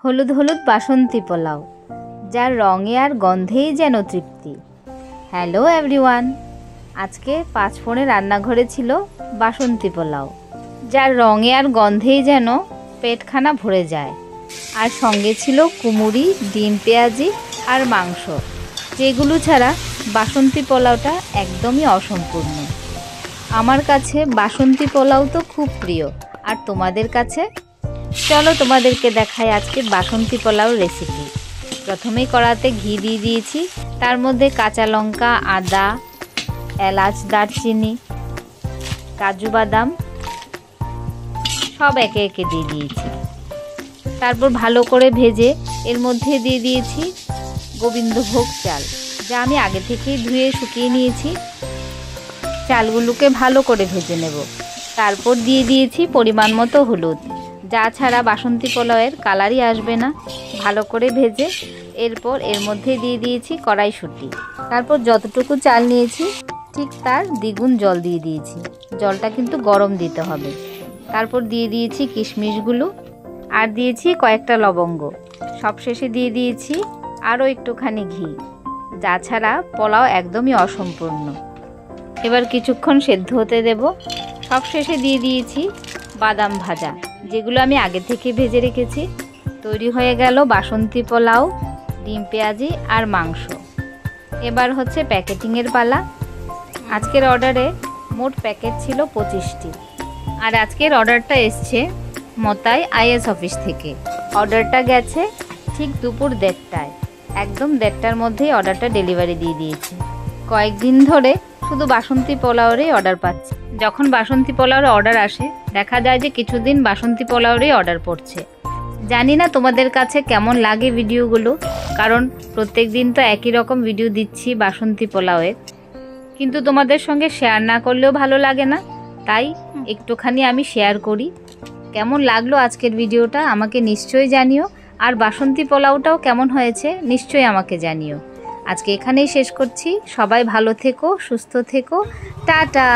হলুদ হলুদ বাসন্তী পোলাও, যার রঙে আর গন্ধেই যেন তৃপ্তি। হ্যালো এভরিওয়ান, আজকে পাঁচফোড়ে রান্নাঘরে ছিল বাসন্তী পোলাও, যার রঙে আর গন্ধেই যেন পেটখানা ভরে যায়। আর সঙ্গে ছিল কুমুরি, ডিম, পেঁয়াজি আর মাংস, যেগুলো ছাড়া বাসন্তী পোলাওটা একদমই অসম্পূর্ণ। আমার কাছে বাসন্তী পোলাও তো খুব প্রিয়, আর তোমাদের কাছে? চলো তোমাদেরকে দেখাই আজকে বাসন্তী পোলাও রেসিপি। প্রথমেই কড়াতে ঘি দিয়ে দিয়েছি, তার মধ্যে কাঁচা লঙ্কা, আদা, এলাচ, দারচিনি, কাজু বাদাম সব একে একে দিয়ে দিয়েছি। তারপর ভালো করে ভেজে এর মধ্যে দিয়ে দিয়েছি গোবিন্দভোগ চাল, যা আমি আগে থেকেই ধুয়ে শুকিয়ে নিয়েছি। চালগুলোকে ভালো করে ভেজে নেব। তারপর দিয়ে দিয়েছি পরিমাণ মতো হলুদ, যা ছাড়া বাসন্তী পোলাওয়ের কালারই আসবে না। ভালো করে ভেজে এরপর এর মধ্যে দিয়ে দিয়েছি কড়াইশুঁটি। তারপর যতটুকু চাল নিয়েছি ঠিক তার দ্বিগুণ জল দিয়ে দিয়েছি। জলটা কিন্তু গরম দিতে হবে। তারপর দিয়ে দিয়েছি কিশমিশগুলো আর দিয়েছি কয়েকটা লবঙ্গ। সবশেষে দিয়ে দিয়েছি আরও একটুখানি ঘি, যা ছাড়া পোলাও একদমই অসম্পূর্ণ। এবার কিছুক্ষণ সেদ্ধ হতে দেব। সবশেষে দিয়ে দিয়েছি বাদাম ভাজা, যেগুলো আমি আগে থেকে ভেজে রেখেছি। তৈরি হয়ে গেল বাসন্তী পোলাও, ডিম, পেঁয়াজি আর মাংস। এবার হচ্ছে প্যাকেটিংয়ের পালা। আজকের অর্ডারে মোট প্যাকেট ছিল 25টি, আর আজকের অর্ডারটা এসছে মতাই আইএস অফিস থেকে। অর্ডারটা গেছে ঠিক দুপুর 1:30টায়। একদম 1:30টার মধ্যেই অর্ডারটা ডেলিভারি দিয়ে দিয়েছে। কয়েকদিন ধরে শুধু বাসন্তী পোলাওরই অর্ডার পাচ্ছি। যখন বাসন্তী পোলাওর অর্ডার আসে, দেখা যায় যে কিছুদিন বাসন্তী পোলাওরই অর্ডার পড়ছে। জানি না তোমাদের কাছে কেমন লাগে ভিডিওগুলো, কারণ প্রত্যেক দিন তো একই রকম ভিডিও দিচ্ছি বাসন্তী পোলাওয়ের, কিন্তু তোমাদের সঙ্গে শেয়ার না করলেও ভালো লাগে না, তাই একটুখানি আমি শেয়ার করি। কেমন লাগলো আজকের ভিডিওটা আমাকে নিশ্চয়ই জানিও, আর বাসন্তী পোলাওটাও কেমন হয়েছে নিশ্চয়ই আমাকে জানিও। আজকে এখানেই শেষ করছি। সবাই ভালো থেকো, সুস্থ থেকো, টাটা।